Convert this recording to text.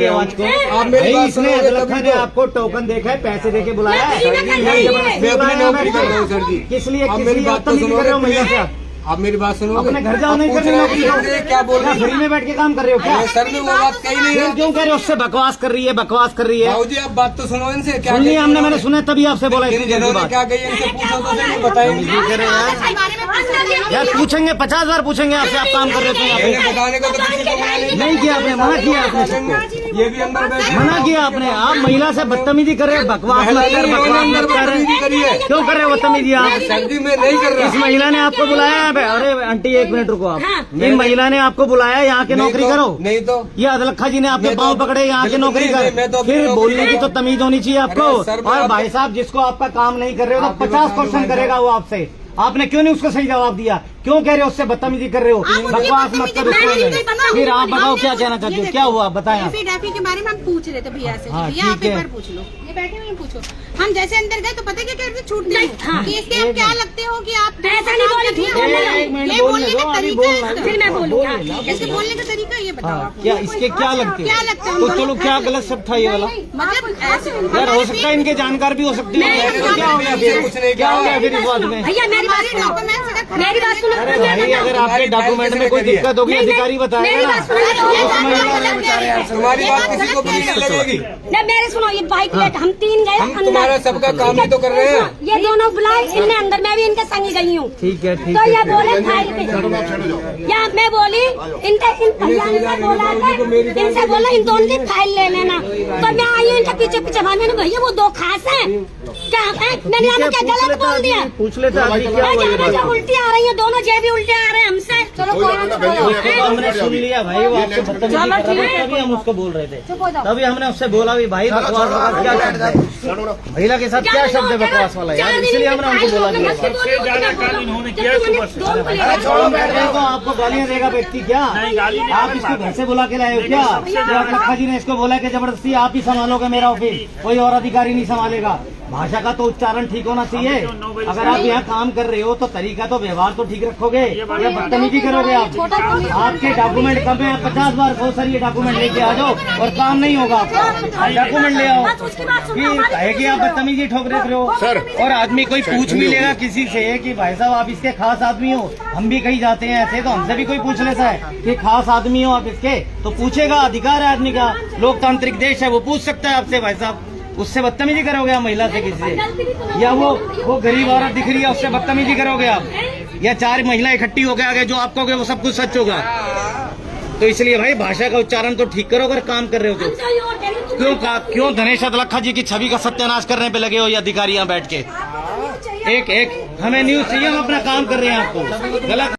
आपकी आवाज को? आप मेरी बात इसने सुनोगे अदलखा तभी ने तो। आपको टोकन देखा है, पैसे देके बुलाया है? मैं अपनी नौकरी कर रहा हूँ सर जी। किस लिए आप मेरी बात तो बदतमीजी कर रहे हो महिला से? आप मेरी बात सुनोगे? अपने घर जाओ, नहीं कर रहे हो नौकरी को? क्या बोल रहे फ्री में बैठ के काम कर रहे हो क्या? सर ने वो बात कही नहीं है। क्यों कह रहे हो? उससे बकवास कर रही है, बकवास कर रही है। भाऊ जी आप बात तो सुनो इनसे। क्या सुनिए, हमने मैंने सुना तभी आपसे बोला इतनी जल्दी इन्होंने बात। क्या कही इनसे पूछो तो सही बताएंगे। यार पूछेंगे, 50 बार पूछेंगे आपसे, आप काम कर रहे थे यहाँ पे? बताने को तो किसी को मना नहीं किया आपने, मना किया आपने सबको, ये भी अंदर बैठे मना किया आपने। आप महिला से बदतमीजी कर रहे हो, बकवास मत कर, बकवास मत कर। क्यों कर रहे हो बदतमीजी आप? सर्दी में नहीं कर रहा। इस महिला ने आपको बुलाया है? अरे आंटी एक मिनट रुको आप। इन महिला ने आपको बुलाया यहाँ के नौकरी करो? नहीं तो ये अदलखा जी ने आपके पाँव पकड़े यहाँ के नौकरी कर? फिर बोलने की तो तमीज होनी चाहिए आपको। और भाई साहब जिसको आपका काम नहीं कर रहे हो तो 50 क्वेश्चन करेगा वो आपसे। आपने क्यों नहीं उसको सही जवाब दिया? क्यों कह रहे हो उससे बदतमीजी कर रहे हो? बकवास मत करो। फिर आप बताओ क्या कहना चाहते हो, क्या हुआ बताएं आप। के बारे में हम पूछ रहे थे भैया से। हाँ, भैया आप ठीक एक है। बार पूछ लो, ये बैठे हुए पूछो। हम जैसे अंदर गए तो पता क्या कह रहे थे, छूट नहीं कि इसके आप क्या लगते हो कि आप ऐसा नहीं बोले थे। एक मिनट ये बोलने बोलने दो, का अभी तरीका बोलना है है। फिर मैं बोलूँगा। इसके बोलने का तरीका ये बताओ हाँ, आप। क्या इसके क्या लगते क्या हैं? लगता है? तो चलो क्या गलत शब्द था ये वाला? मतलब ऐसे यार हो सकता है इनके जानकार भी हो सकती है। क्या हो गया फिर? क्या हो गया फिर इस बात में? भैया मेरी बात सुनो, मेरी बात सुनो। अरे भाई अगर आपके डॉक्यूमेंट में कोई दिक्कत होगी अधिकारी बताएगा ना। तुम्हारी बात किसी को बुरी नहीं लगेगी। नहीं मेरे सुनो, ये बाइक लेट हम 3 गए हम तुम्हारा सबका काम ही तो कर रहे हैं। ये दोनों बुलाए, इनमें अंदर मैं भी इनके संग गई हूँ। ठीक है ठीक तो है। ये बोले फाइल पे, या मैं बोली इनसे बोला इनसे बोला इन दोनों की फाइल ले लेना। तो मैं आई हूँ इनके पीछे पीछे, मैंने भैया वो 2 खास है क्या है? मैंने यहाँ क्या गलत बोल दिया? पूछ लेते आदमी क्या हुआ ये बात। उल्टी आ रही है, दोनों जे भी उल्टे आ रहे हैं हमसे। चलो तो हमने सुन लिया भाई, वो आपसे बदतमीजी कर रहा था, तभी हम उसको बोल रहे थे। तभी हमने उससे बोला भी भाई बकवास वाला क्या शब्द है, महिला के साथ क्या शब्द है बकवास वाला यार, इसलिए हमने उनको बोला कि तो आपको गालियाँ देगा व्यक्ति क्या? आप इसको घर से बुला के लाए हो क्या? अदलखा जी ने इसको बोला कि जबरदस्ती आप ही संभालोगे मेरा ऑफिस, कोई और अधिकारी नहीं संभालेगा। भाषा का तो उच्चारण ठीक होना चाहिए। अगर आप यहाँ काम कर रहे हो तो तरीका तो व्यवहार तो ठीक रखोगे या बदतमीजी करोगे आप? आपके डॉक्यूमेंट कम है, 50 बार बहुत सारी ये डॉक्यूमेंट लेके आ जाओ और काम नहीं होगा आपका। डॉक्यूमेंट ले आओ, फिर कहे कि आप बदतमीजी ठोक रहे हो सर। और आदमी कोई पूछ भी लेगा किसी से कि भाई साहब आप इसके खास आदमी हो, हम भी कहीं जाते हैं ऐसे, तो हमसे भी कोई पूछ लेता है कि खास आदमी हो आप इसके, तो पूछेगा, अधिकार है आदमी का, लोकतांत्रिक देश है, वो पूछ सकता है आपसे। भाई साहब उससे बदतमीजी करोगे आप महिला से किसी से? या वो गरीब औरत दिख रही है उससे बदतमीजी करोगे आप? या 4 महिला इकट्ठी होकर आगे जो आप कहोगे वो सब कुछ सच होगा? तो इसलिए भाई भाषा का उच्चारण तो ठीक करो अगर काम कर रहे हो तो। क्यों धनेश अदलखा जी की छवि का सत्यानाश करने पे लगे हो ये अधिकारी यहाँ बैठ के? एक हमें न्यूज चाहिए, हम अपना काम कर रहे हैं। आपको गलत